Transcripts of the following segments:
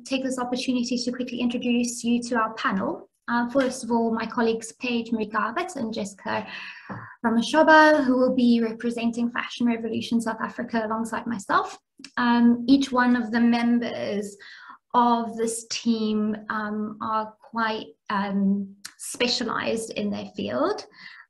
take this opportunity to quickly introduce you to our panel. First of all, my colleagues Paige Marie-Garbutt and Jessica Ramoshaba, who will be representing Fashion Revolution South Africa alongside myself. Each one of the members of this team are quite specialized in their field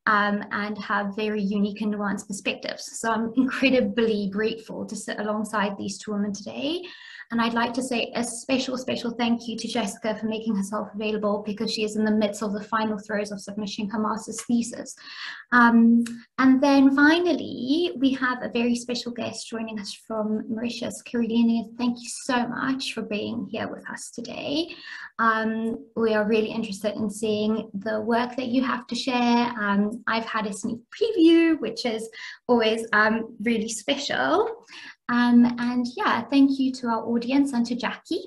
and have very unique and nuanced perspectives. So I'm incredibly grateful to sit alongside these two women today. And I'd like to say a special thank you to Jessica for making herself available, because she is in the midst of the final throes of submitting her master's thesis. And then finally, we have a very special guest joining us from Mauritius. Liandra, thank you so much for being here with us today. We are really interested in seeing the work that you have to share. I've had a sneak preview, which is always really special. And yeah, thank you to our audience and to Jackie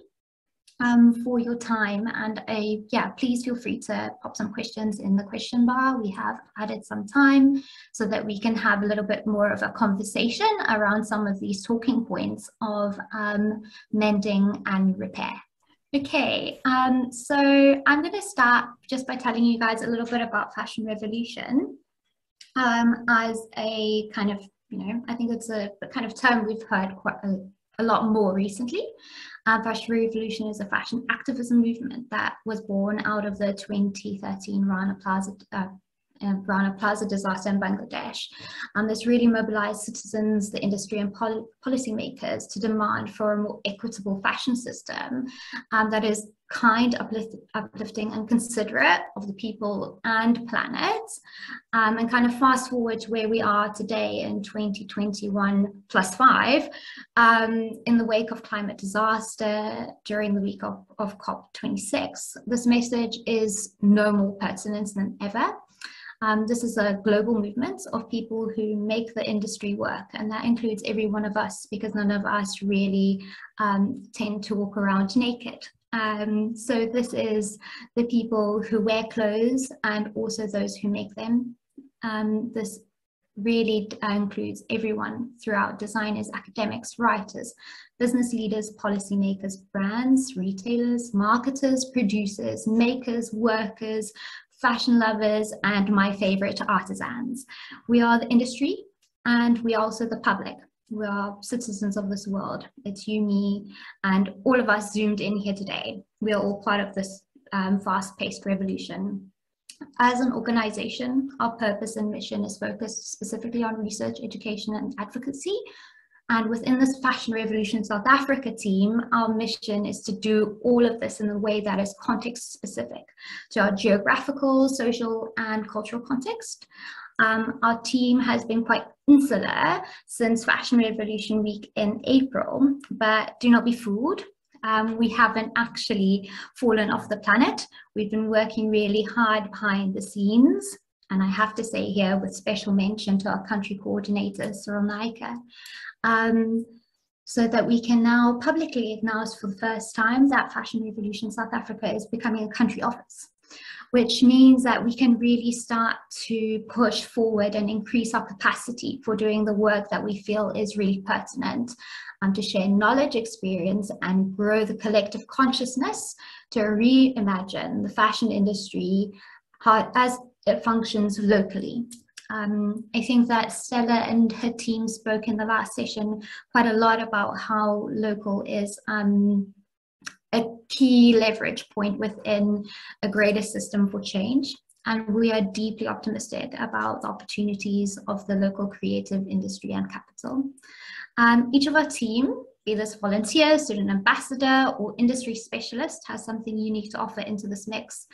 for your time. And yeah, please feel free to pop some questions in the question bar. We have added some time so that we can have a little bit more of a conversation around some of these talking points of mending and repair. Okay, so I'm going to start just by telling you guys a little bit about Fashion Revolution as a kind of, I think it's a kind of term we've heard quite a lot more recently. Fashion Revolution is a fashion activism movement that was born out of the 2013 Rana Plaza disaster in Bangladesh. This really mobilized citizens, the industry and policymakers to demand for a more equitable fashion system that is kind, uplifting and considerate of the people and planet. And kind of fast forward to where we are today in 2021 +5, in the wake of climate disaster during the week of COP26. This message is no more pertinent than ever. This is a global movement of people who make the industry work, and that includes every one of us, because none of us really tend to walk around naked. So this is the people who wear clothes and also those who make them. This really includes everyone throughout: designers, academics, writers, business leaders, policymakers, brands, retailers, marketers, producers, makers, workers, fashion lovers, and my favorite, artisans. We are the industry, and we are also the public. We are citizens of this world. It's you, me, and all of us zoomed in here today. We are all part of this fast-paced revolution. As an organization, our purpose and mission is focused specifically on research, education, and advocacy. And within this Fashion Revolution South Africa team, our mission is to do all of this in a way that is context specific to our geographical, social, and cultural context. Our team has been quite insular since Fashion Revolution Week in April, but do not be fooled. We haven't actually fallen off the planet. We've been working really hard behind the scenes. And I have to say here, with special mention to our country coordinator, Cyril Naika, so that we can now publicly acknowledge for the first time that Fashion Revolution South Africa is becoming a country office, which means that we can really start to push forward and increase our capacity for doing the work that we feel is really pertinent, to share knowledge, experience, and grow the collective consciousness to reimagine the fashion industry as it functions locally. I think that Stella and her team spoke in the last session quite a lot about how local is a key leverage point within a greater system for change. And we are deeply optimistic about the opportunities of the local creative industry and capital. Each of our team, be this volunteer, student ambassador, or industry specialist, has something unique to offer into this mix.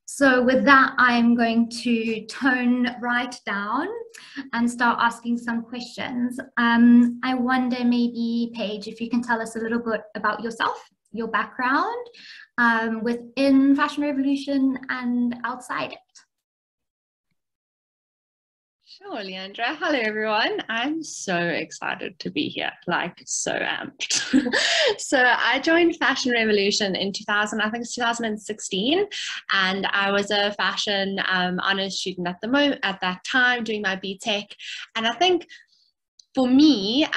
So with that, I'm going to tone right down and start asking some questions. I wonder, maybe, Paige, if you can tell us a little bit about yourself, your background within Fashion Revolution and outside it. Sure, Liandra. Hello, everyone. I'm so excited to be here, like so amped. So I joined Fashion Revolution in 2016, and I was a fashion honors student at that time, doing my BTech. And I think for me,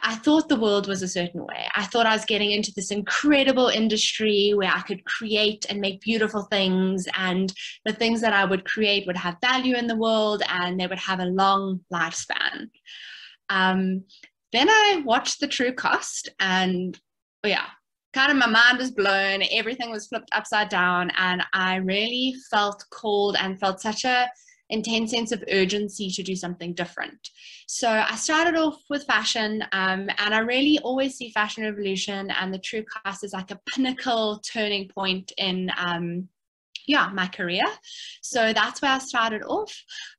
I thought the world was a certain way. I thought I was getting into this incredible industry where I could create and make beautiful things, and the things that I would create would have value in the world and they would have a long lifespan. Then I watched the true cost, and yeah, kind of my mind was blown. Everything was flipped upside down, and I really felt called and felt such a intense sense of urgency to do something different. So I started off with fashion, and I really always see Fashion Revolution and the True Cost as like a pinnacle turning point in my career. So that's where I started off.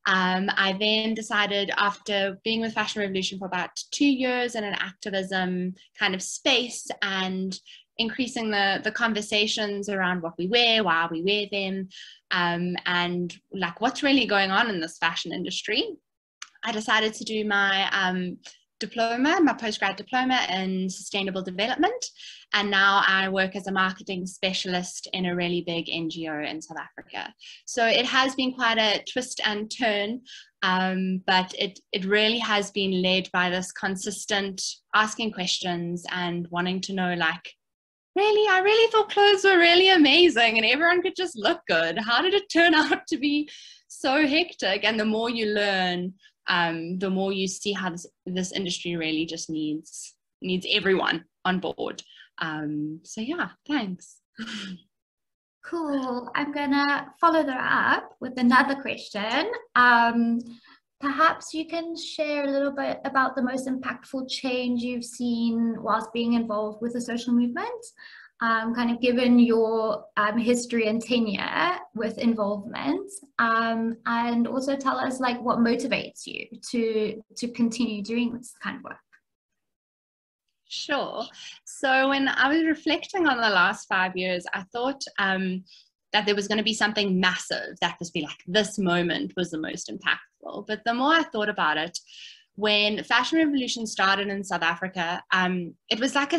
I then decided, after being with Fashion Revolution for about 2 years in an activism kind of space and increasing the conversations around what we wear, why we wear them, and like what's really going on in this fashion industry, I decided to do my postgrad diploma in sustainable development, and now I work as a marketing specialist in a really big NGO in South Africa. So it has been quite a twist and turn, but it really has been led by this consistent asking questions and wanting to know, like, really, I really thought clothes were really amazing and everyone could just look good. How did it turn out to be so hectic? And the more you learn, the more you see how this industry really just needs everyone on board. So yeah, thanks. Cool. I'm gonna follow that up with another question. Perhaps you can share a little bit about the most impactful change you've seen whilst being involved with the social movement, kind of given your history and tenure with involvement, and also tell us like what motivates you to continue doing this kind of work. Sure. So when I was reflecting on the last 5 years, I thought that there was going to be something massive that was be like, this moment was the most impactful. But the more I thought about it, when Fashion Revolution started in South Africa, it was like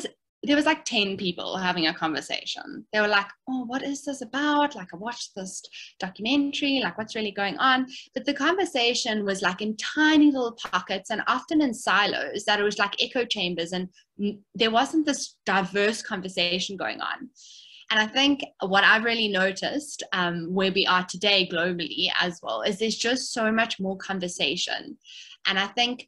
there was like 10 people having a conversation. They were like, oh, what is this about? Like, I watched this documentary, like what's really going on? But the conversation was like in tiny little pockets and often in silos, that it was like echo chambers, and there wasn't this diverse conversation going on. And I think what I've really noticed where we are today globally as well is there's just so much more conversation. And I think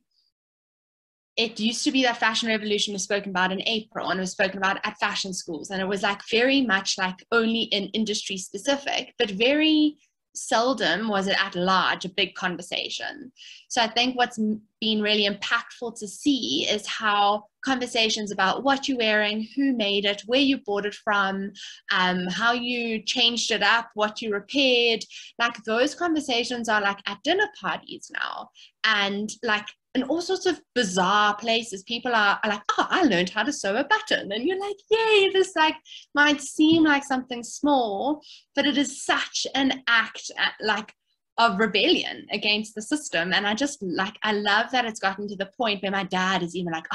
it used to be that Fashion Revolution was spoken about in April and was spoken about at fashion schools. And it was like very much like only in industry specific, but very seldom was it at large a big conversation. So I think what's been really impactful to see is how conversations about what you're wearing, who made it, where you bought it from, how you changed it up, what you repaired, like those conversations are like at dinner parties now, and like in all sorts of bizarre places. People are like, oh, I learned how to sew a button, and you're like, yay, this like might seem like something small, but it is such an act like of rebellion against the system. And I just like, I love that it's gotten to the point where my dad is even like,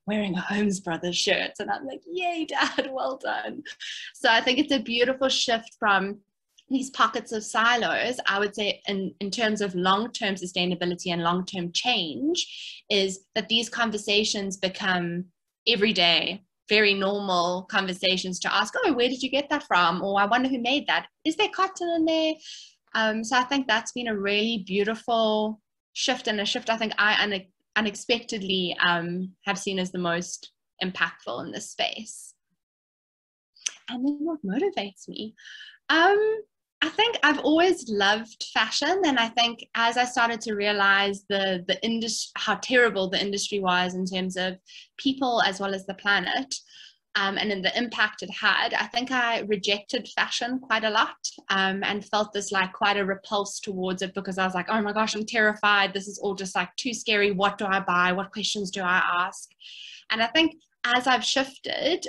wearing a Holmes Brothers shirt, and I'm like, yay, Dad, well done. So I think it's a beautiful shift from these pockets of silos. I would say in terms of long-term sustainability and long-term change, is that these conversations become everyday, very normal conversations to ask, oh, where did you get that from? Or I wonder who made that. Is there cotton in there? So I think that's been a really beautiful shift, and a shift I think I unexpectedly have seen as the most impactful in this space. And then what motivates me? I think I've always loved fashion, and I think as I started to realize the industry, how terrible the industry was in terms of people as well as the planet, and in the impact it had, I think I rejected fashion quite a lot, and felt this like quite a repulse towards it, because I was like, oh my gosh, I'm terrified. This is all just like too scary. What do I buy? What questions do I ask? And I think as I've shifted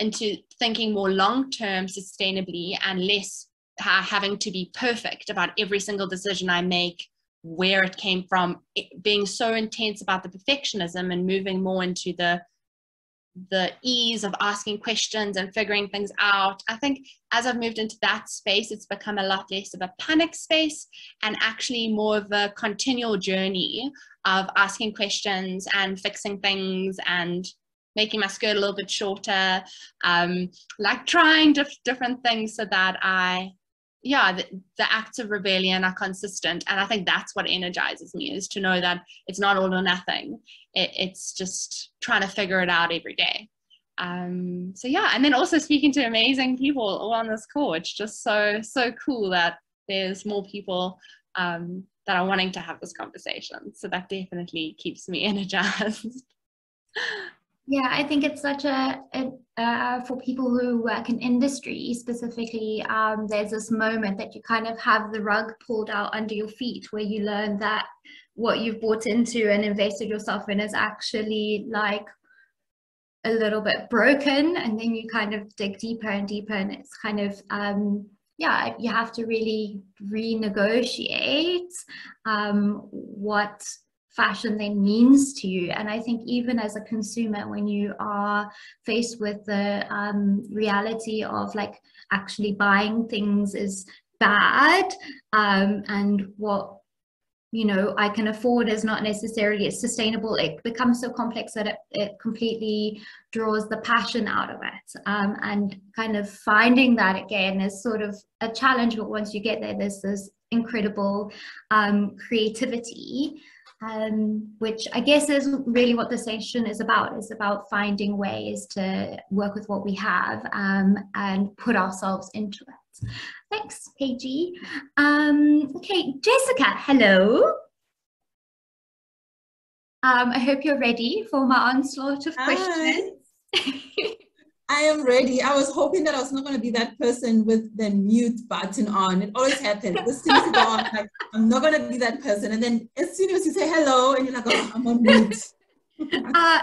into thinking more long-term sustainably and less having to be perfect about every single decision I make, where it came from, being so intense about the perfectionism and moving more into the the ease of asking questions and figuring things out. I think as I've moved into that space, it's become a lot less of a panic space and actually more of a continual journey of asking questions and fixing things and making my skirt a little bit shorter, like trying different things so that the acts of rebellion are consistent. And I think that's what energizes me, is to know that it's not all or nothing. It's just trying to figure it out every day. So yeah, and then also speaking to amazing people all on this call. It's just so cool that there's more people that are wanting to have this conversation. So that definitely keeps me energized. Yeah, I think it's such for people who work in industry specifically, there's this moment that you kind of have the rug pulled out under your feet, where you learn that what you've bought into and invested yourself in is actually like a little bit broken, and then you kind of dig deeper and deeper, and it's kind of yeah, you have to really renegotiate what fashion then means to you. And I think even as a consumer, when you are faced with the reality of like actually buying things is bad, and what I can afford is not necessarily sustainable, it becomes so complex that it completely draws the passion out of it, and kind of finding that again is sort of a challenge. But once you get there, there's this incredible creativity, which I guess is really what the session is about finding ways to work with what we have, and put ourselves into it. Thanks, Paige. Okay, Jessica, hello. I hope you're ready for my onslaught of questions. I am ready. I was hoping that I was not going to be that person with the mute button on. It always happens. This seems to go on, like, I'm not going to be that person. And then as soon as you say hello, and you're like, oh, I'm on mute.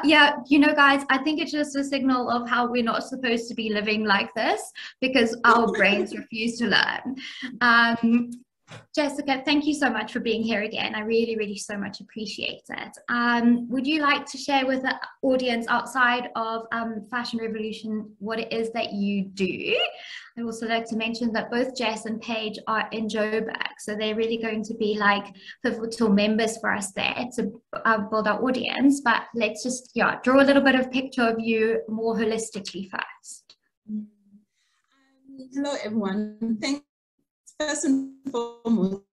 Yeah, guys, I think it's just a signal of how we're not supposed to be living like this, because our brains refuse to learn. Jessica, thank you so much for being here again. I really, really so much appreciate it. Would you like to share with the audience outside of Fashion Revolution what it is that you do? I'd also like to mention that both Jess and Paige are in Joburg, so they're really going to be like pivotal members for us there to build our audience. But let's just draw a little bit of picture of you more holistically first. Hello, everyone. First and foremost,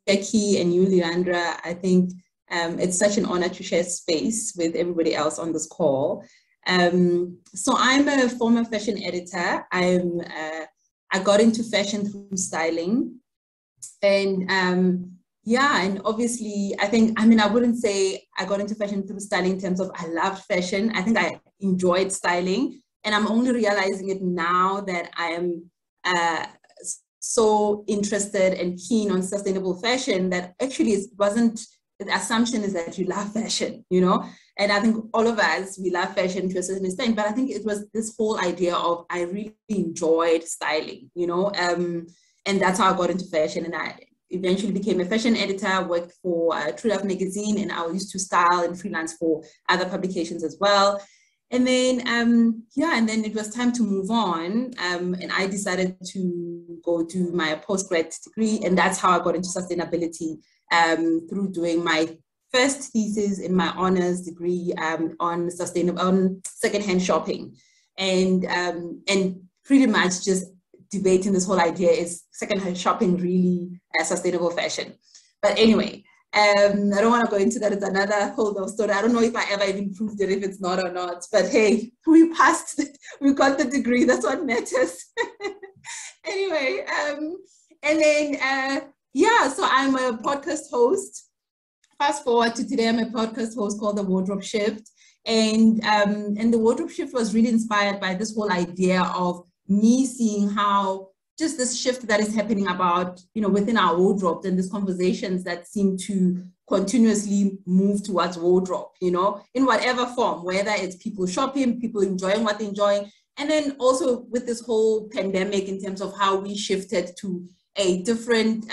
Becky and you, Liandra, I think it's such an honor to share space with everybody else on this call. So I'm a former fashion editor. I got into fashion through styling. And and obviously, I wouldn't say I got into fashion through styling in terms of I loved fashion. I think I enjoyed styling. And I'm only realizing it now that I am so interested and keen on sustainable fashion that actually the assumption is that you love fashion, and I think all of us, we love fashion to a certain extent, but I think it was this whole idea of I really enjoyed styling, and that's how I got into fashion. And I eventually became a fashion editor, worked for True Love magazine, and I used to style and freelance for other publications as well. And then, and then it was time to move on, and I decided to go do my postgrad degree, and that's how I got into sustainability, through doing my first thesis in my honors degree on secondhand shopping, and pretty much just debating this whole idea: is secondhand shopping really sustainable fashion? But anyway. I don't want to go into that. It's another whole story. I don't know if I ever even proved it, if it's not or not. But hey, we passed it. We got the degree. That's what matters. Anyway, and then, so I'm a podcast host. Fast forward to today, I'm a podcast host called The Wardrobe Shift. And The Wardrobe Shift was really inspired by this whole idea of me seeing how just this shift that is happening about, within our wardrobe, and these conversations that seem to continuously move towards wardrobe, in whatever form, whether it's people shopping, people enjoying what they're enjoying, and then also with this whole pandemic in terms of how we shifted to a different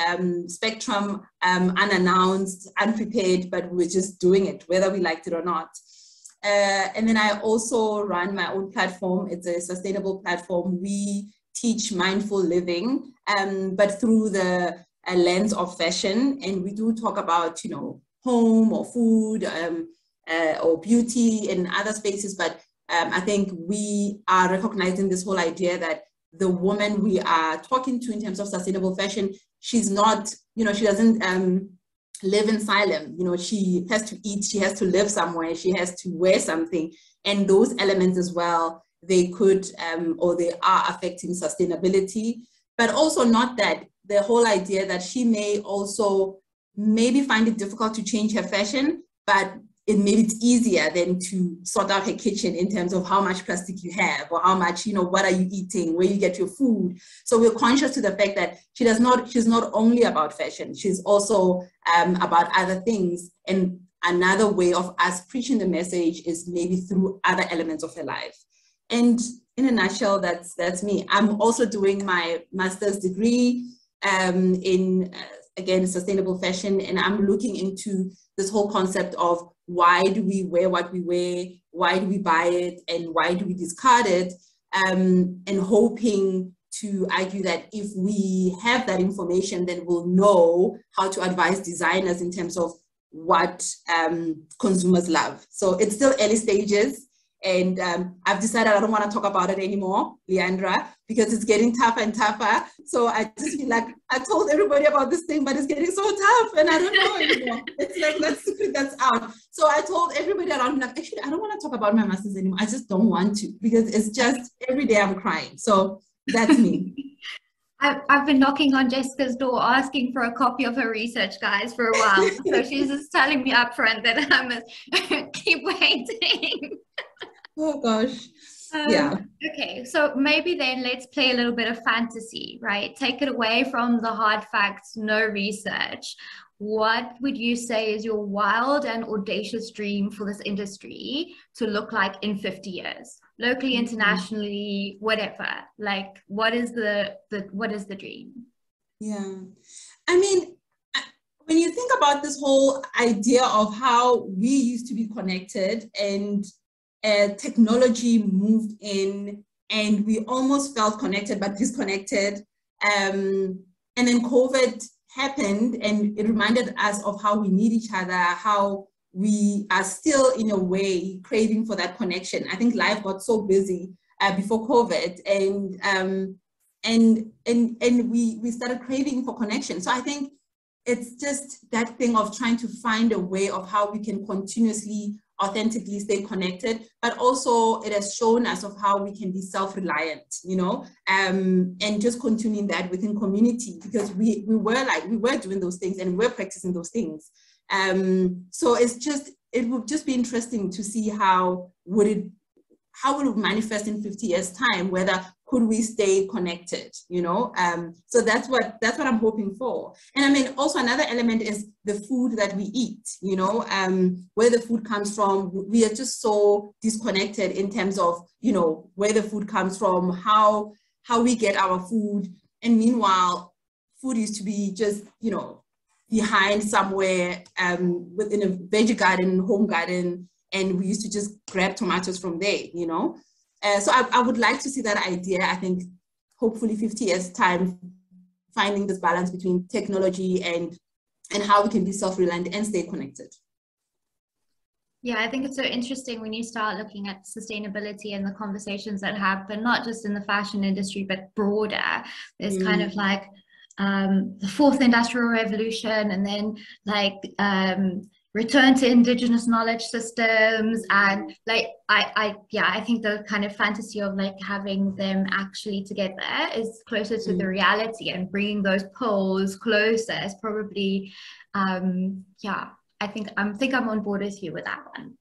spectrum, unannounced, unprepared, but we're just doing it, whether we liked it or not. And then I also run my own platform. It's a sustainable platform. We teach mindful living, but through the lens of fashion. And we do talk about, you know, home or food or beauty in other spaces. But I think we are recognizing this whole idea that the woman we are talking to in terms of sustainable fashion, she's not, you know, she doesn't live in asylum. You know, she has to eat, she has to live somewhere, she has to wear something. And those elements as well, they could or they are affecting sustainability. But also not that, the whole idea that she may also maybe find it difficult to change her fashion, but maybe it's easier than to sort out her kitchen in terms of how much plastic you have, or how much, you know, what are you eating, where you get your food. So we're conscious to the fact that she's not only about fashion, she's also about other things. And another way of us preaching the message is maybe through other elements of her life. And in a nutshell, that's me. I'm also doing my master's degree in, again, sustainable fashion. And I'm looking into this whole concept of why do we wear what we wear, why do we buy it, and why do we discard it? And hoping to argue that if we have that information, then we'll know how to advise designers in terms of what consumers love. So it's still early stages. And I've decided I don't want to talk about it anymore, Liandra, because it's getting tougher and tougher. So I just feel like I told everybody about this thing, but it's getting so tough and I don't know anymore. It's like that secret that's out. So I told everybody around me, like, actually, I don't want to talk about my master's anymore. I just don't want to, because it's just every day I'm crying. So that's me. I've been knocking on Jessica's door asking for a copy of her research, guys, for a while. So she's just telling me up front that I must keep waiting. Oh gosh. Yeah. Okay, so maybe then let's play a little bit of fantasy, right? Take it away from the hard facts, no research. What would you say is your wild and audacious dream for this industry to look like in 50 years? Locally, internationally, whatever. Like, what is the dream? Yeah. I mean, when you think about this whole idea of how we used to be connected, and technology moved in and we almost felt connected but disconnected, and then COVID happened and it reminded us of how we need each other, how we are still in a way craving for that connection. I think life got so busy before COVID, and we started craving for connection. So I think it's just that thing of trying to find a way of how we can continuously, authentically stay connected, but also it has shown us of how we can be self-reliant, you know, and just continuing that within community, because we were doing those things and we were practicing those things. So it would just be interesting to see how would it manifest in 50 years time, whether could we stay connected, you know? So that's what I'm hoping for. And I mean, also another element is the food that we eat, you know, where the food comes from. We are just so disconnected in terms of, you know, where the food comes from, how we get our food. And meanwhile, food used to be just, you know, behind somewhere within a veggie garden, home garden, and we used to just grab tomatoes from there, you know? So I would like to see that idea. I think hopefully 50 years time, finding this balance between technology and how we can be self-reliant and stay connected. Yeah, I think it's so interesting when you start looking at sustainability and the conversations that happen, not just in the fashion industry, but broader. There's kind of like the fourth industrial revolution, and then like return to indigenous knowledge systems, and like I think the kind of fantasy of like having them actually together is closer to the reality, and bringing those poles closer is probably I think I'm on board with you with that one.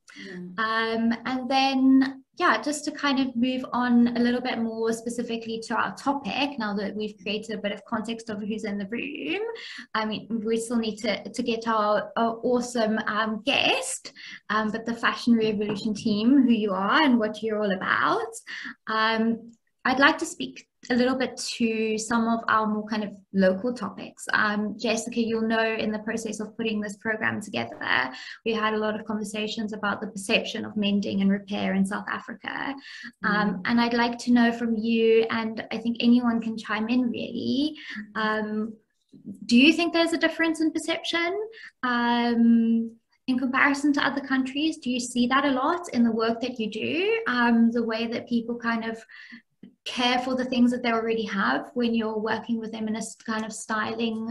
And then just to kind of move on a little bit more specifically to our topic, now that we've created a bit of context of who's in the room, I mean, we still need to get our awesome guest, but the Fashion Revolution team, who you are and what you're all about. I'd like to speak a little bit to some of our more kind of local topics. Jessica, you'll know in the process of putting this program together, we had a lot of conversations about the perception of mending and repair in South Africa. And I'd like to know from you, and I think anyone can chime in really, do you think there's a difference in perception in comparison to other countries? Do you see that a lot in the work that you do? The way that people kind of care for the things that they already have when you're working with them in a kind of styling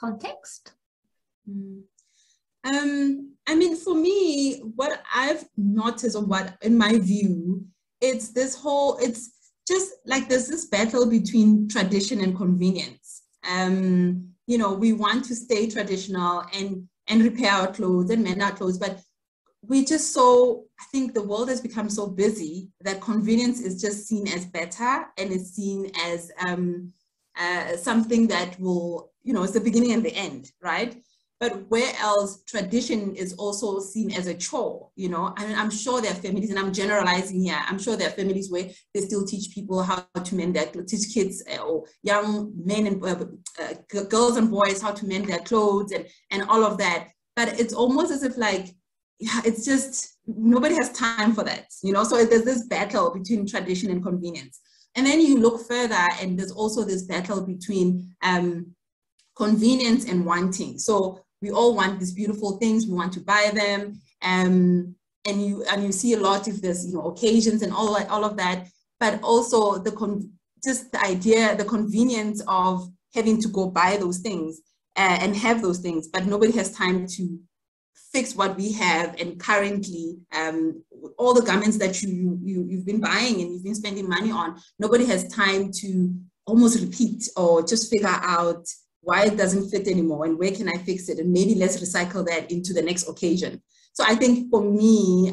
context? I mean, for me, what I've noticed, or what, in my view, it's this whole, it's just like there's this battle between tradition and convenience. You know, we want to stay traditional and repair our clothes and mend our clothes, but we just so, I think the world has become so busy that convenience is just seen as better, and it's seen as something that will, you know, it's the beginning and the end, right? But where else tradition is also seen as a chore, you know? I mean, I'm sure there are families, and I'm generalizing here, I'm sure there are families where they still teach people how to mend their clothes, teach kids or young men and girls and boys how to mend their clothes and all of that. But it's almost as if like, yeah, it's just, nobody has time for that, you know? So there's this battle between tradition and convenience. And then you look further, and there's also this battle between convenience and wanting. So we all want these beautiful things, we want to buy them, and you see a lot if there's, you know, occasions and all of that, but also just the idea, the convenience of having to go buy those things and have those things, but nobody has time to fix what we have. And currently, all the garments that you've been buying and you've been spending money on, nobody has time to almost repeat or just figure out why it doesn't fit anymore and where can I fix it, and maybe let's recycle that into the next occasion. So I think for me,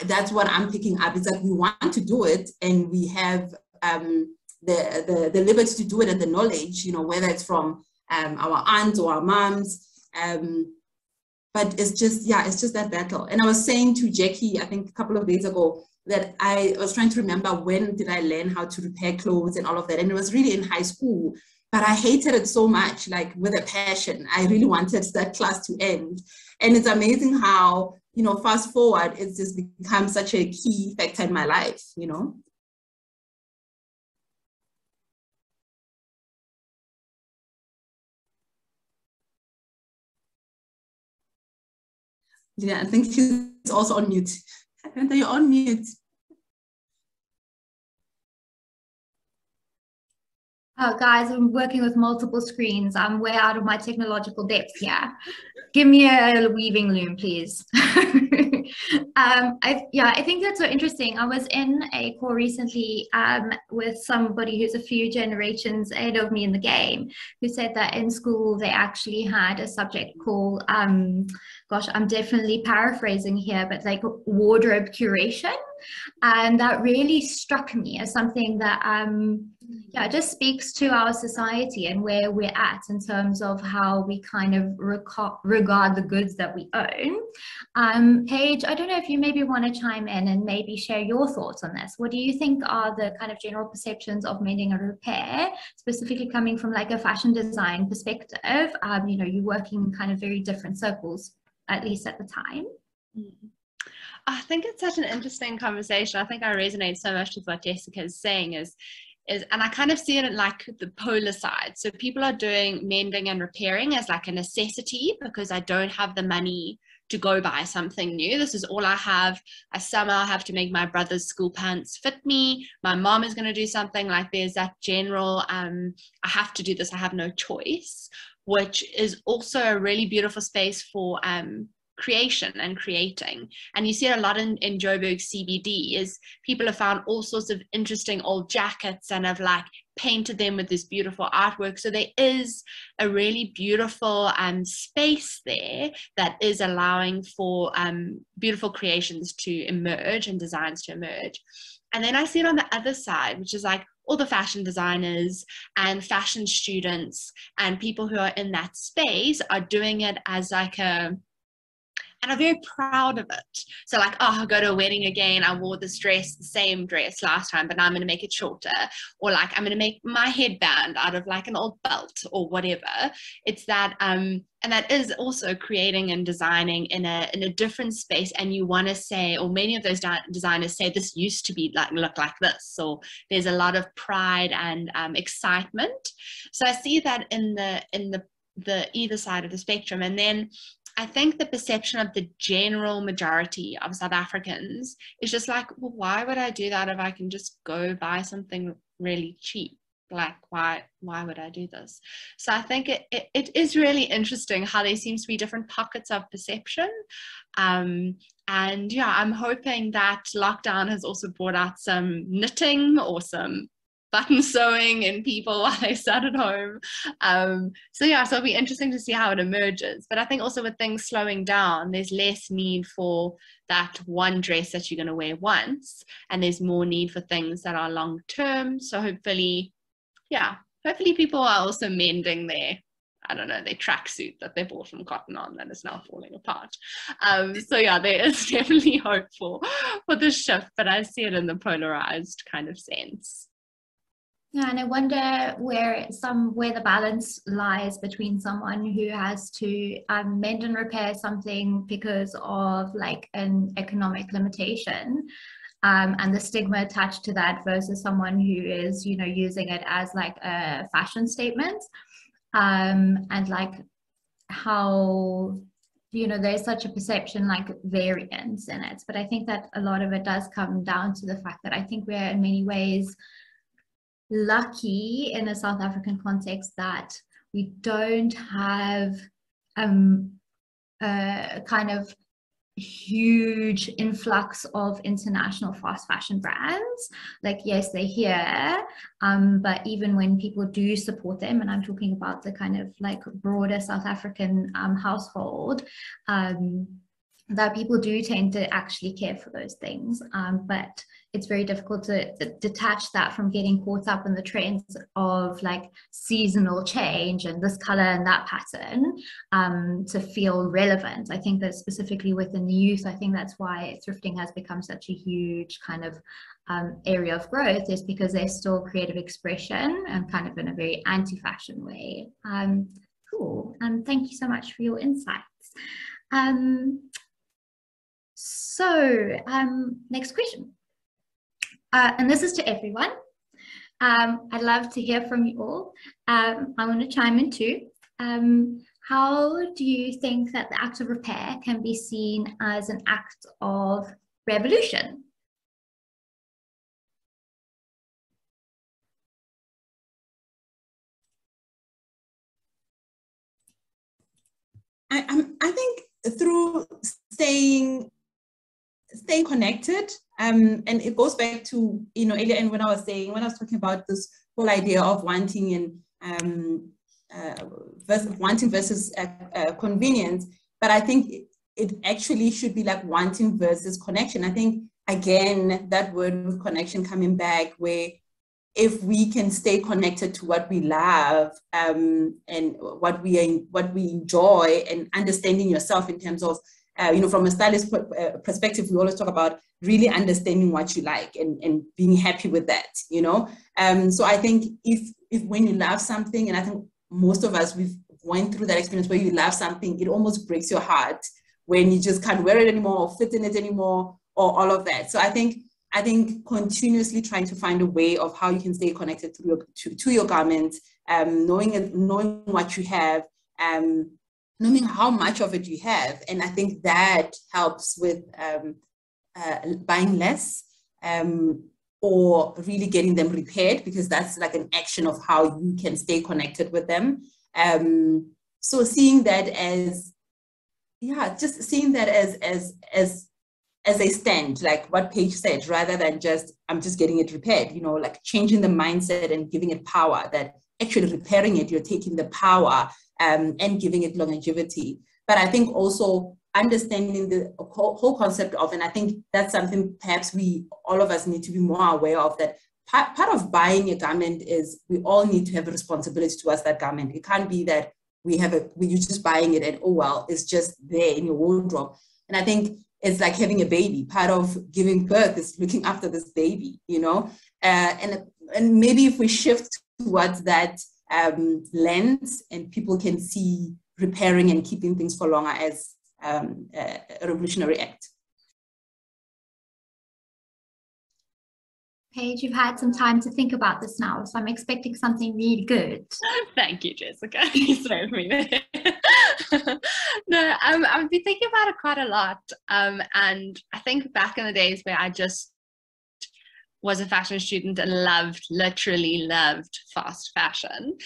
that's what I'm picking up. It's like we want to do it, and we have the liberty to do it, and the knowledge, you know, whether it's from our aunts or our moms. But it's just, yeah, it's just that battle. And I was saying to Jackie, I think a couple of days ago, that I was trying to remember when did I learn how to repair clothes and all of that. And it was really in high school, but I hated it so much, like with a passion. I really wanted that class to end. And it's amazing how, you know, fast forward, it's just become such a key factor in my life, you know? Yeah, I think she's also on mute. Linda, you're on mute. Oh, guys, I'm working with multiple screens. I'm way out of my technological depth here. Give me a weaving loom, please. I think that's so interesting. I was in a call recently with somebody who's a few generations ahead of me in the game, who said that in school they actually had a subject called, gosh, I'm definitely paraphrasing here, but like wardrobe curation. And that really struck me as something that it just speaks to our society and where we're at in terms of how we kind of regard the goods that we own. Paige, I don't know if you maybe want to chime in and maybe share your thoughts on this. What do you think are the kind of general perceptions of mending and repair, specifically coming from like a fashion design perspective? You know, you work in kind of very different circles, at least at the time. I think it's such an interesting conversation. I think I resonate so much with what Jessica is saying is, and I kind of see it in like the polar side. So people are doing mending and repairing as like a necessity because I don't have the money to go buy something new. This is all I have. I somehow have to make my brother's school pants fit me. My mom is going to do something, like there's that general, I have to do this, I have no choice, which is also a really beautiful space for creation and creating. And you see it a lot in Joburg CBD is people have found all sorts of interesting old jackets and have like painted them with this beautiful artwork. So there is a really beautiful space there that is allowing for beautiful creations to emerge and designs to emerge. And then I see it on the other side, which is like all the fashion designers and fashion students and people who are in that space are doing it as like and are very proud of it. So like, oh, I'll go to a wedding again. I wore this dress, the same dress last time, but now I'm going to make it shorter. Or like, I'm going to make my headband out of like an old belt or whatever. It's that, and that is also creating and designing in a different space. And you want to say, or many of those designers say, this used to be like, look like this. So there's a lot of pride and excitement. So I see that in the either side of the spectrum. And then I think the perception of the general majority of South Africans is just like, well, why would I do that if I can just go buy something really cheap? Like, why would I do this? So I think it is really interesting how there seems to be different pockets of perception. And yeah, I'm hoping that lockdown has also brought out some knitting or some button sewing in people while they sat at home. So yeah, so it'll be interesting to see how it emerges. But I think also with things slowing down, there's less need for that one dress that you're going to wear once, and there's more need for things that are long term. So hopefully people are also mending their tracksuit that they bought from Cotton On that is now falling apart. So yeah, there is definitely hope for the shift, but I see it in the polarized kind of sense. Yeah, and I wonder where the balance lies between someone who has to mend and repair something because of like an economic limitation, and the stigma attached to that, versus someone who is, you know, using it as like a fashion statement, and like how, you know, there's such a perception like variance in it. But I think that a lot of it does come down to the fact that I think we're in many ways lucky in a South African context that we don't have a kind of huge influx of international fast fashion brands. Like, yes, they're here, but even when people do support them, and I'm talking about the kind of like broader South African household, that people do tend to actually care for those things, but it's very difficult to detach that from getting caught up in the trends of like seasonal change and this color and that pattern, to feel relevant. I think that specifically within the youth, I think that's why thrifting has become such a huge kind of area of growth, is because there's still creative expression and kind of in a very anti-fashion way. Cool, and thank you so much for your insights. So next question, and this is to everyone. I'd love to hear from you all. I want to chime in too. How do you think that the act of repair can be seen as an act of revolution? I think through staying connected, and it goes back to, you know, earlier, and when I was talking about this whole idea of wanting and versus convenience, but I think it actually should be like wanting versus connection. I think again that word with connection coming back, where if we can stay connected to what we love, and what we enjoy, and understanding yourself in terms of, you know, from a stylist perspective, we always talk about really understanding what you like and being happy with that, you know. So I think if when you love something, and I think most of us, we've went through that experience where you love something, it almost breaks your heart when you just can't wear it anymore or fit in it anymore or all of that. So I think continuously trying to find a way of how you can stay connected to your garments, knowing what you have, knowing how much of it you have. And I think that helps with buying less, or really getting them repaired, because that's like an action of how you can stay connected with them. So seeing that as, just seeing that as a stand, like what Paige said, rather than just, I'm just getting it repaired, you know, like changing the mindset and giving it power, that actually repairing it, you're taking the power, and giving it longevity. But I think also understanding the whole concept of, and I think that's something perhaps all of us need to be more aware of, that part of buying a garment is we all need to have a responsibility towards that garment. It can't be that you're just buying it and, oh, well, it's just there in your wardrobe. And I think it's like having a baby. Part of giving birth is looking after this baby, you know? And maybe if we shift towards that lens, and people can see repairing and keeping things for longer as a revolutionary act. Paige, you've had some time to think about this now, so I'm expecting something really good. Thank you, Jessica. You saved me there. No, I've been thinking about it quite a lot. And I think back in the days where I just was a fashion student and literally loved fast fashion.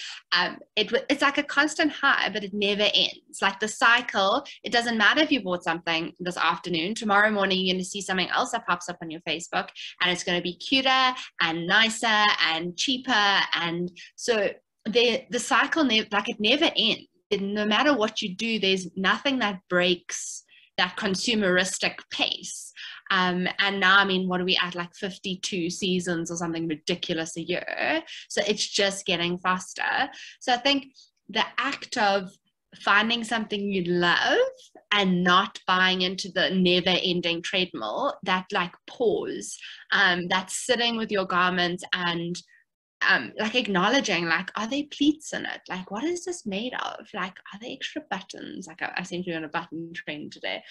It's like a constant high, but it never ends. Like the cycle, it doesn't matter if you bought something this afternoon, tomorrow morning you're going to see something else that pops up on your Facebook, and it's going to be cuter and nicer and cheaper. And so the cycle, it never ends. No matter what you do, there's nothing that breaks that consumeristic pace. And now, I mean, what are we at, like 52 seasons or something ridiculous a year? So it's just getting faster. So I think the act of finding something you love and not buying into the never-ending treadmill, that like pause, that sitting with your garments and like acknowledging, like, are there pleats in it? Like, what is this made of? Like, are there extra buttons? Like, I seem to be on a button trend today.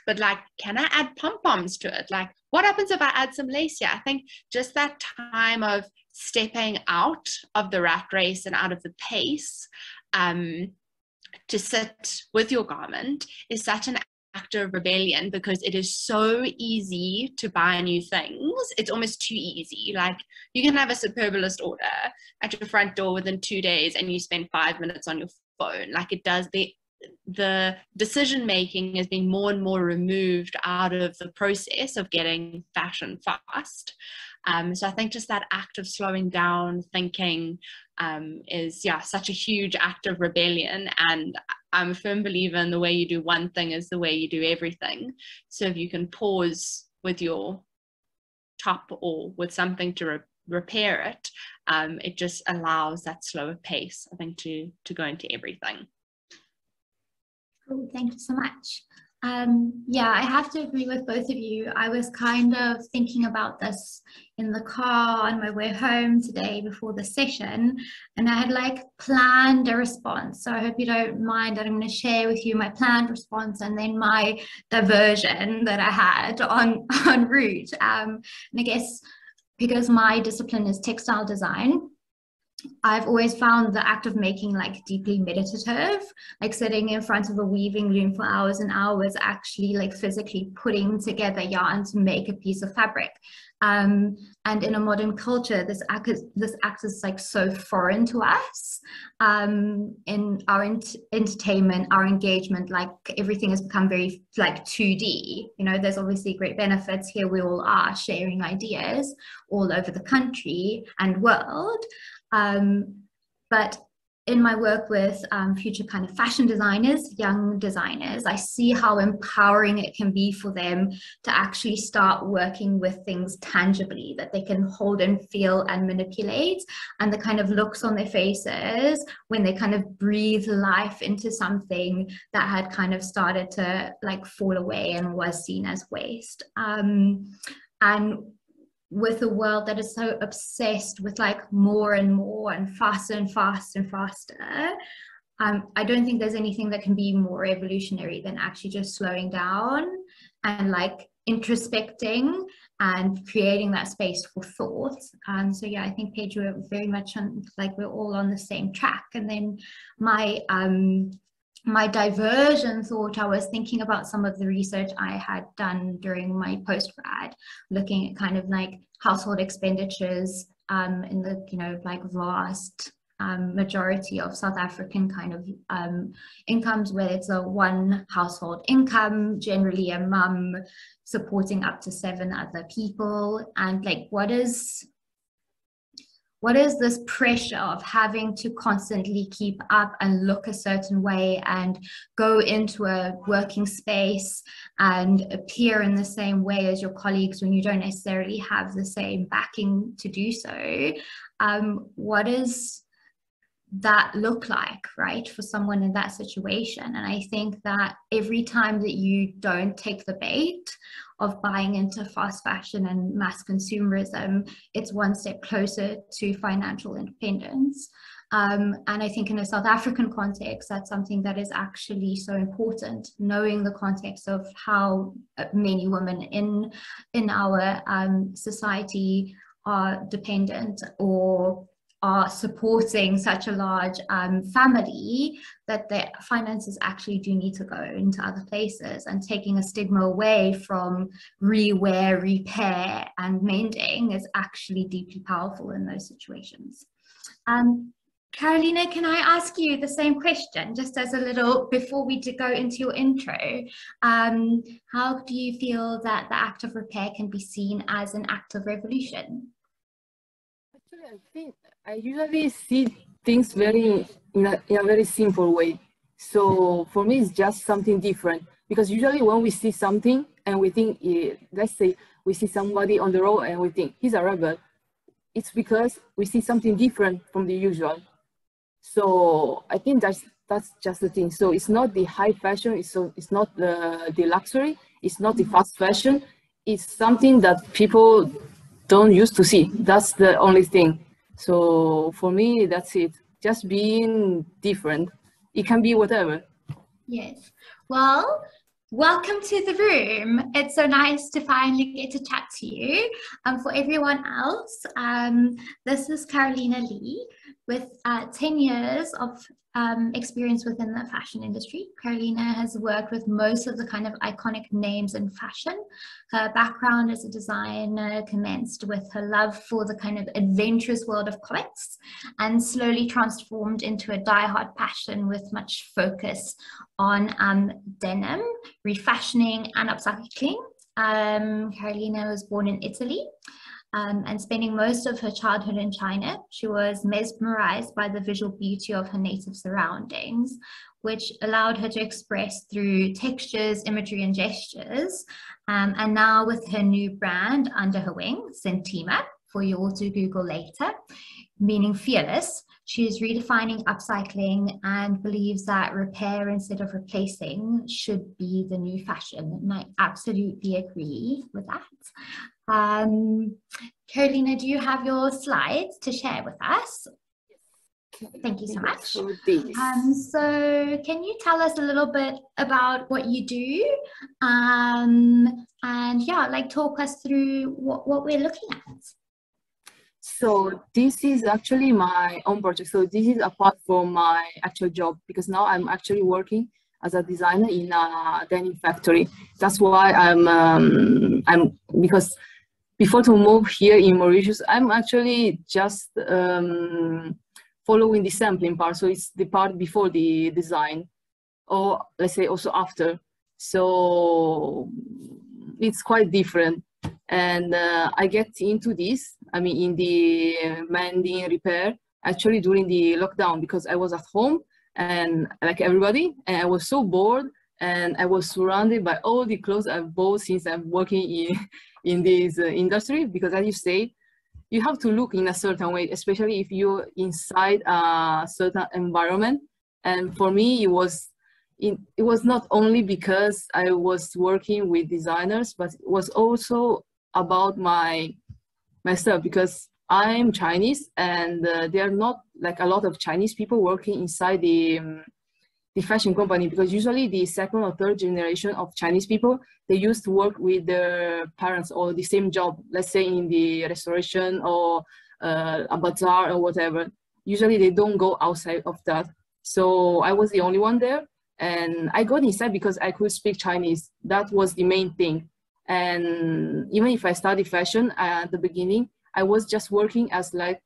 But like, can I add pom-poms to it? Like, what happens if I add some lace here? I think just that time of stepping out of the rat race and out of the pace to sit with your garment is such an act of rebellion, because it is so easy to buy new things. It's almost too easy. Like, you can have a superbalist order at your front door within 2 days and you spend 5 minutes on your phone. Like, it does, the decision making is being more and more removed out of the process of getting fashion fast. So I think just that act of slowing down, thinking, is such a huge act of rebellion. And I'm a firm believer in the way you do one thing is the way you do everything. So if you can pause with your top or with something to repair it, it just allows that slower pace, I think, to go into everything. Cool, thank you so much. I have to agree with both of you. I was kind of thinking about this in the car on my way home today before the session, and I had like planned a response. So I hope you don't mind that I'm going to share with you my planned response and then my diversion that I had on route. And I guess because my discipline is textile design, I've always found the act of making like deeply meditative, like sitting in front of a weaving loom for hours and hours, actually like physically putting together yarn to make a piece of fabric. And in a modern culture, this act is like so foreign to us. In our entertainment, our engagement, like everything has become very like 2D. You know, there's obviously great benefits here. We all are sharing ideas all over the country and world. But in my work with future kind of fashion designers, young designers, I see how empowering it can be for them to actually start working with things tangibly that they can hold and feel and manipulate, and the kind of looks on their faces when they kind of breathe life into something that had kind of started to like fall away and was seen as waste. And with a world that is so obsessed with like more and more and faster and faster and faster, I don't think there's anything that can be more revolutionary than actually just slowing down and like introspecting and creating that space for thought. So yeah, I think Paige, we're very much on, like, we're all on the same track. And then my diversion thought, I was thinking about some of the research I had done during my postgrad, looking at kind of like household expenditures in the, you know, like vast majority of South African kind of incomes, where it's a one household income, generally a mum supporting up to 7 other people. And like, what is this pressure of having to constantly keep up and look a certain way and go into a working space and appear in the same way as your colleagues when you don't necessarily have the same backing to do so? What is that look like, right, for someone in that situation? And I think that every time that you don't take the bait of buying into fast fashion and mass consumerism, it's one step closer to financial independence. And I think in a South African context, that's something that is actually so important, knowing the context of how many women in our society are dependent or are supporting such a large family, that their finances actually do need to go into other places, and taking a stigma away from rewear, repair, and mending is actually deeply powerful in those situations. Carolina, can I ask you the same question, just as a little, before we go into your intro? How do you feel that the act of repair can be seen as an act of revolution? Actually, I think I usually see things in a very simple way. So for me, it's just something different, because usually when we see something and we think, let's say we see somebody on the road and we think he's a rebel, it's because we see something different from the usual. So I think that's just the thing. So it's not the high fashion, it's not the luxury, it's not the fast fashion, it's something that people don't used to see. That's the only thing. So for me, that's it. Just being different. It can be whatever. Yes. Well, welcome to the room. It's so nice to finally get to chat to you. For everyone else, this is Carolina Lee with 10 years of experience within the fashion industry. Carolina has worked with most of the kind of iconic names in fashion. Her background as a designer commenced with her love for the kind of adventurous world of comics, and slowly transformed into a die-hard passion with much focus on denim, refashioning, and upcycling. Carolina was born in Italy. And spending most of her childhood in China, she was mesmerized by the visual beauty of her native surroundings, which allowed her to express through textures, imagery, and gestures. And now with her new brand under her wing, Sentima, for you all to Google later, meaning fearless, she is redefining upcycling and believes that repair instead of replacing should be the new fashion. And I absolutely agree with that. Carolina, do you have your slides to share with us? Thank you so much. So can you tell us a little bit about what you do? And yeah, like talk us through what we're looking at. So this is actually my own project. So this is apart from my actual job, because now I'm actually working as a designer in a denim factory. That's why I'm because before to move here in Mauritius, I'm actually just following the sampling part. So it's the part before the design, or let's say also after. So it's quite different. And I get into this, I mean, in the mending repair, actually during the lockdown, because I was at home and like everybody, and I was so bored, and I was surrounded by all the clothes I've bought since I'm working in this industry. Because as you say, you have to look in a certain way, especially if you're inside a certain environment. And for me, it was not only because I was working with designers, but it was also about myself, because I'm Chinese, and there are not like a lot of Chinese people working inside the fashion company, because usually the second or third generation of Chinese people, they used to work with their parents or the same job, let's say in the restoration or a bazaar or whatever. Usually they don't go outside of that. So I was the only one there, and I got inside because I could speak Chinese. That was the main thing. And even if I studied fashion at the beginning, I was just working as like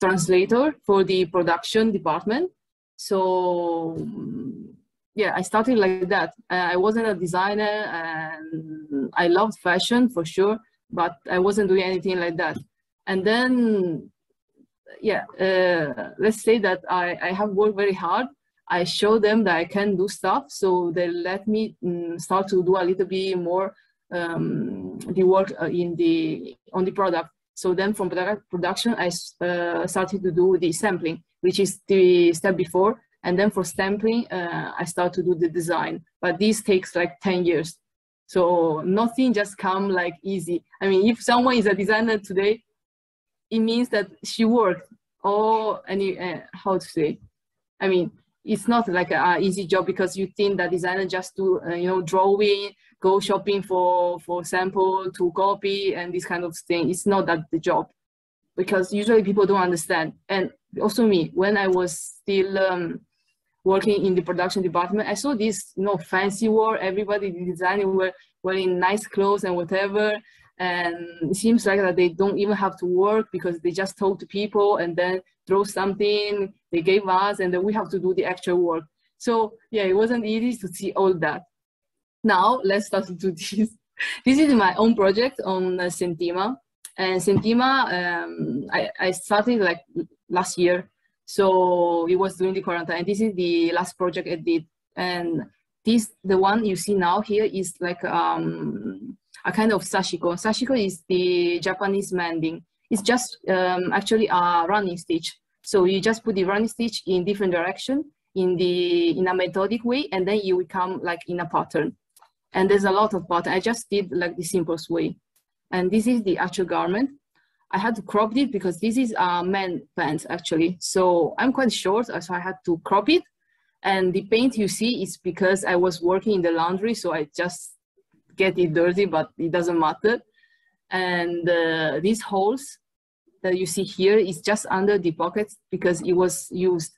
translator for the production department. So yeah, I started like that. I wasn't a designer, and I loved fashion for sure, but I wasn't doing anything like that. And then, yeah, let's say that I have worked very hard. I showed them that I can do stuff, so they let me start to do a little bit more the work on the product. So then from production, I started to do the sampling, which is the step before. And then for stamping, I start to do the design. But this takes like 10 years. So nothing just come like easy. I mean, if someone is a designer today, it means that she worked or how to say? I mean, it's not like an easy job because you think that designer just do, drawing, go shopping for sample to copy and this kind of thing. It's not that the job, because usually people don't understand. And also me, when I was still working in the production department, I saw this, fancy work, everybody, the designer were wearing nice clothes and whatever. And it seems like that they don't even have to work because they just talk to people and then draw something they gave us, and then we have to do the actual work. So yeah, it wasn't easy to see all that. Now let's start to do this. This is my own project on Sentima. And Sentima, I started like last year. So it was during the quarantine. And this is the last project I did. And the one you see now here is like a kind of sashiko. Sashiko is the Japanese mending. It's just actually a running stitch. So you just put the running stitch in different direction in a methodic way, and then you will come like in a pattern. And there's a lot of pattern. I just did like the simplest way. And this is the actual garment. I had to crop it because this is a man pants actually. So I'm quite short, so I had to crop it. And the paint you see is because I was working in the laundry, so I just get it dirty, but it doesn't matter. And these holes that you see here is just under the pockets because it was used.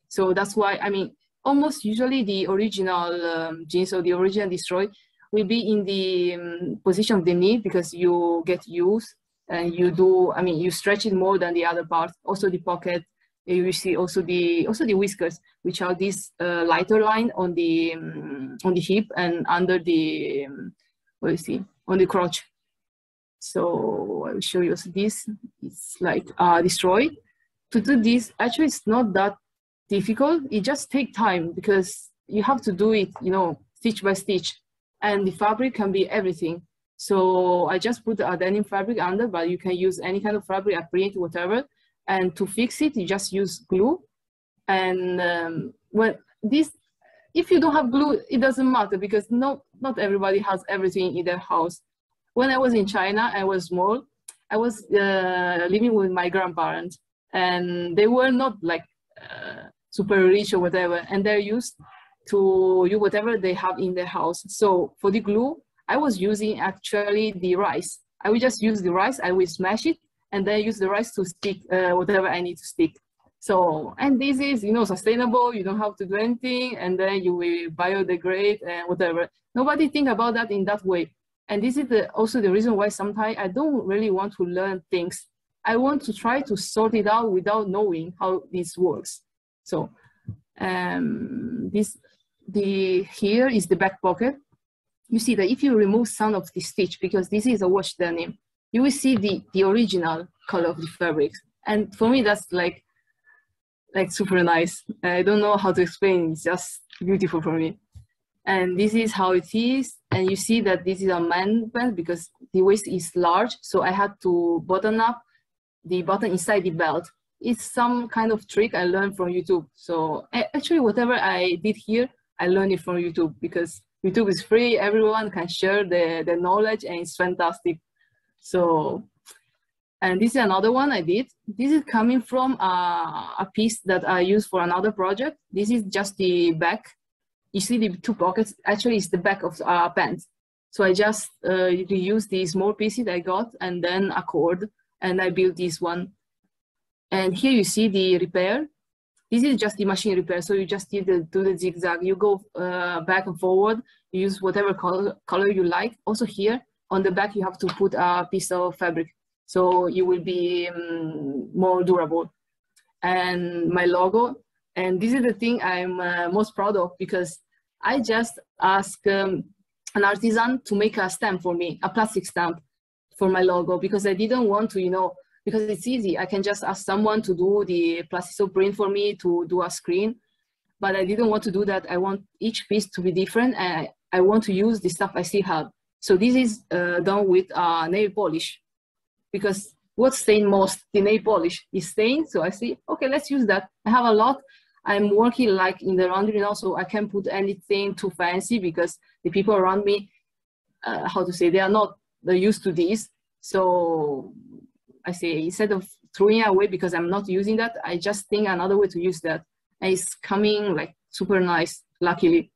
So that's why, I mean, almost usually the original jeans or the original destroy will be in the position of the knee because you get used and you do, I mean, you stretch it more than the other parts. Also the pocket, you see also the whiskers, which are this lighter line on the hip and under the, what do you see, on the crotch. So I will show you this. It's like destroyed. To do this, actually, it's not that difficult. It just takes time because you have to do it, stitch by stitch, and the fabric can be everything. So I just put a denim fabric under, but you can use any kind of fabric, a print, whatever. And to fix it, you just use glue. And if you don't have glue, it doesn't matter because not everybody has everything in their house. When I was in China, I was small. I was living with my grandparents, and they were not like super rich or whatever, and they're used to use whatever they have in their house. So for the glue, I was using actually the rice. I will just use the rice, I will smash it, and then use the rice to stick whatever I need to stick. So, and this is, sustainable, you don't have to do anything, and then you will biodegrade and whatever. Nobody think about that in that way. And this is also the reason why sometimes I don't really want to learn things. I want to try to sort it out without knowing how this works. So here is the back pocket. You see that if you remove some of the stitch, because this is a wash denim, you will see the original color of the fabric. And for me, that's like super nice. I don't know how to explain. It's just beautiful for me. And this is how it is. And you see that this is a man pant because the waist is large. So I had to button up the button inside the belt. It's some kind of trick I learned from YouTube. So actually, whatever I did here, I learned it from YouTube because YouTube is free. Everyone can share the knowledge and it's fantastic. So, and this is another one I did. This is coming from a piece that I used for another project. This is just the back. You see the two pockets, actually it's the back of pants. So I just reused the small pieces I got and then a cord, and I built this one. And here you see the repair. This is just the machine repair. So you just need to do the zigzag. You go back and forward, you use whatever color you like. Also here on the back, you have to put a piece of fabric. So you will be more durable. And my logo. And this is the thing I'm most proud of because I just asked an artisan to make a stamp for me, a plastic stamp for my logo, because I didn't want to, because it's easy. I can just ask someone to do the plastic print for me, to do a screen, but I didn't want to do that. I want each piece to be different, and I want to use the stuff I still have. So this is done with nail polish, because what stain most? The nail polish is stained. So I say, okay, let's use that. I have a lot. I'm working like in the laundry now, so I can't put anything too fancy because the people around me, how to say, they are not used to this. So I say, instead of throwing it away because I'm not using that, I just think another way to use that. And it's coming like super nice, luckily.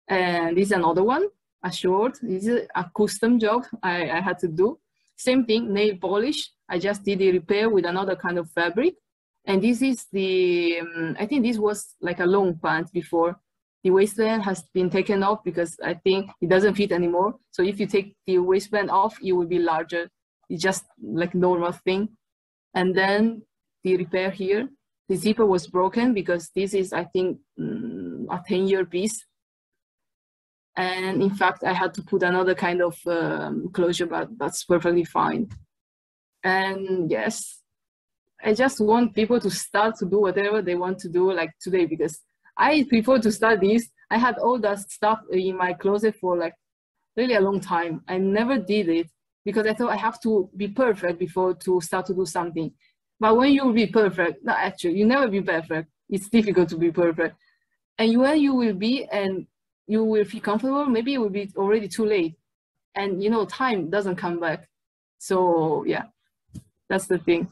And this is another one, a short. This is a custom job I had to do. Same thing, nail polish. I just did the repair with another kind of fabric. And this is the, I think this was like a long pant before. The waistband has been taken off because I think it doesn't fit anymore. So if you take the waistband off, it will be larger. It's just like normal thing. And then the repair here, the zipper was broken because this is, I think, a 10-year piece. And in fact, I had to put another kind of closure, but that's perfectly fine. And yes, I just want people to start to do whatever they want to do like today, because I prefer to start this. I had all that stuff in my closet for like really a long time. I never did it because I thought I have to be perfect before to start to do something. But when you will be perfect, no, actually, you never be perfect. It's difficult to be perfect. And when you will be and you will feel comfortable, maybe it will be already too late. And you know, time doesn't come back. So yeah, that's the thing.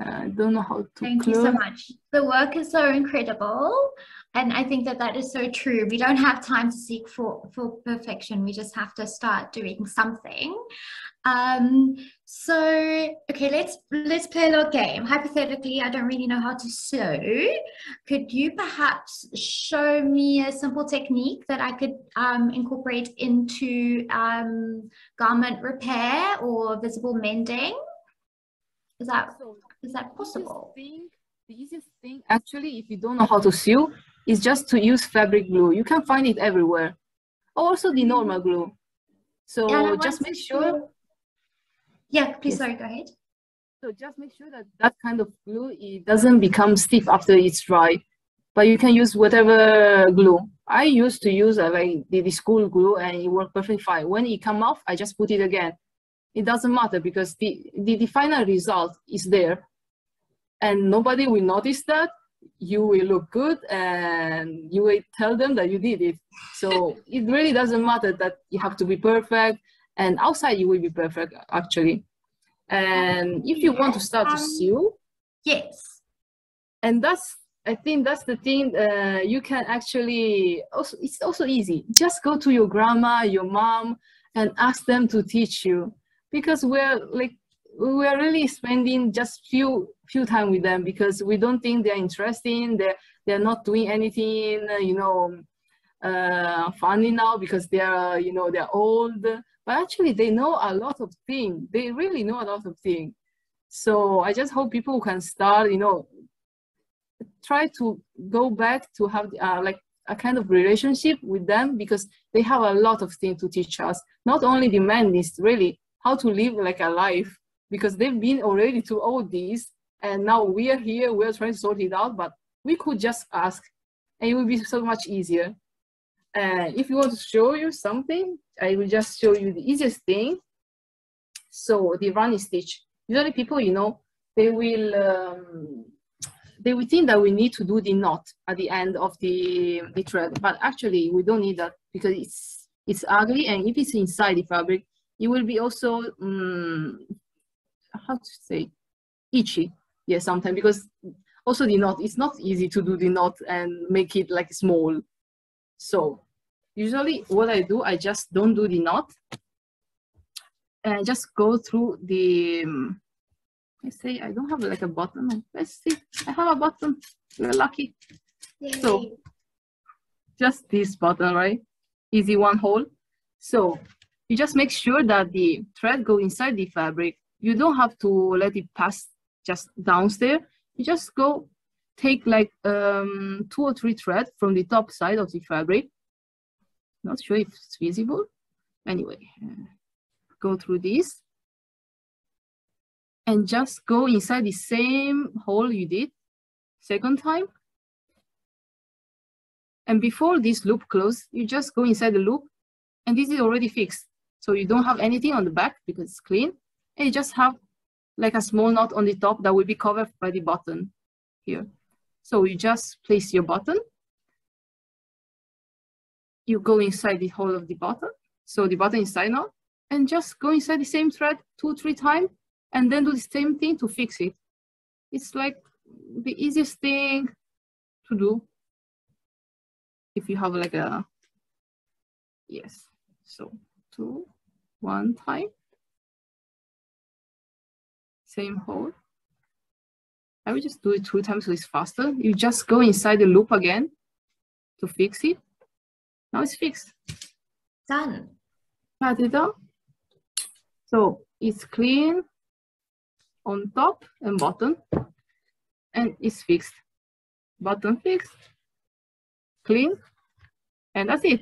I don't know how to Thank you so much. The work is so incredible. And I think that that is so true. We don't have time to seek for perfection. We just have to start doing something. So, okay, let's play a little game. Hypothetically, I don't really know how to sew. Could you perhaps show me a simple technique that I could incorporate into garment repair or visible mending? Is that possible? The easiest thing, actually, if you don't know how to sew, is just to use fabric glue. You can find it everywhere. Also the normal glue. So yeah, just make sure. Yeah, please, yes. Sorry, go ahead. So just make sure that that kind of glue, it doesn't become stiff after it's dry. But you can use whatever glue. I used to use like the school glue and it worked perfectly fine. When it come off, I just put it again. It doesn't matter because the final result is there. And nobody will notice that. You will look good and you will tell them that you did it. So it really doesn't matter that you have to be perfect, and outside you will be perfect actually. And if you want to start to sew, yes, and I think that's the thing, you can actually also, it's also easy. Just go to your grandma, your mom, and ask them to teach you, because we're really spending just few time with them because we don't think they're interesting. They're not doing anything, funny now because they're they're old. But actually, they know a lot of things. They really know a lot of things. So I just hope people can start, try to go back to have like a kind of relationship with them, because they have a lot of things to teach us. Not only the men, is really how to live like a life, because they've been already to all these, and now we are here, we're trying to sort it out, but we could just ask and it will be so much easier. If you want to show you something, I will just show you the easiest thing. So the running stitch. Usually people, they will think that we need to do the knot at the end of the thread, but actually we don't need that because it's ugly, and if it's inside the fabric, it will be also how to say, itchy. Yeah, sometimes, because also the knot, it's not easy to do the knot and make it like small. So usually what I do, I just don't do the knot and just go through the, I say I don't have like a button. Let's see, I have a button. We're lucky. Yay. So just this button, right? Easy one hole. So you just make sure that the thread go inside the fabric. You don't have to let it pass just downstairs. You just go take like 2 or 3 threads from the top side of the fabric. Not sure if it's visible. Anyway, go through this and just go inside the same hole you did second time. And before this loop close, you just go inside the loop, and this is already fixed. So you don't have anything on the back because it's clean. And you just have like a small knot on the top that will be covered by the button here. So you just place your button. You go inside the hole of the button. So the button is tied now, and just go inside the same thread 2-3 times, and then do the same thing to fix it. It's like the easiest thing to do if you have like a, yes. So 1 time, same hole. I will just do it 2 times so it's faster. You just go inside the loop again to fix it. Now it's fixed. Done. Cut it up. So it's clean on top and bottom, and it's fixed. Bottom fixed, clean, and that's it.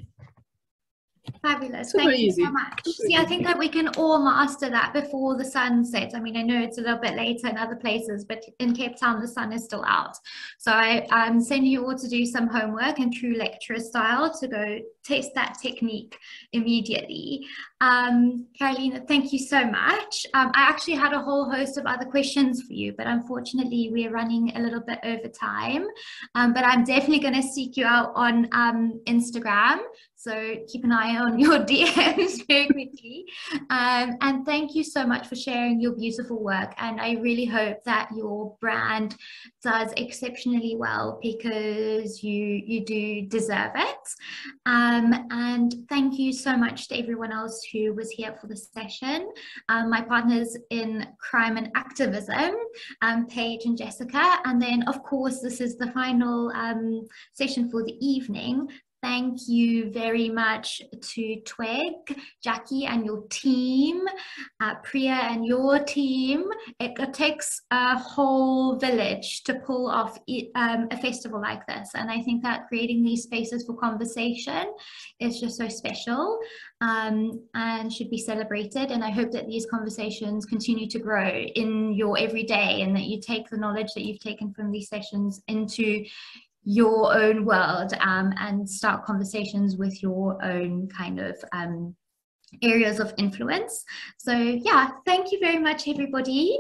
Fabulous. Super Thank you easy. so much. See, I think that we can all master that before the sun sets. I mean, I know it's a little bit later in other places, but in Cape Town, the sun is still out. So I'm sending you all to do some homework in true lecturer style to go test that technique immediately. Carolina, thank you so much. I actually had a whole host of other questions for you, but unfortunately we're running a little bit over time. But I'm definitely going to seek you out on Instagram. So keep an eye on your DMs very quickly. And thank you so much for sharing your beautiful work. And I really hope that your brand does exceptionally well, because you do deserve it. And thank you so much to everyone else who was here for the session. My partners in crime and activism, Paige and Jessica. And then, of course, this is the final session for the evening. Thank you very much to Twig, Jackie and your team, Priya and your team. It takes a whole village to pull off a festival like this. And I think that creating these spaces for conversation is just so special and should be celebrated. And I hope that these conversations continue to grow in your everyday, and that you take the knowledge that you've taken from these sessions into your own world and start conversations with your own kind of areas of influence. So yeah, thank you very much, everybody.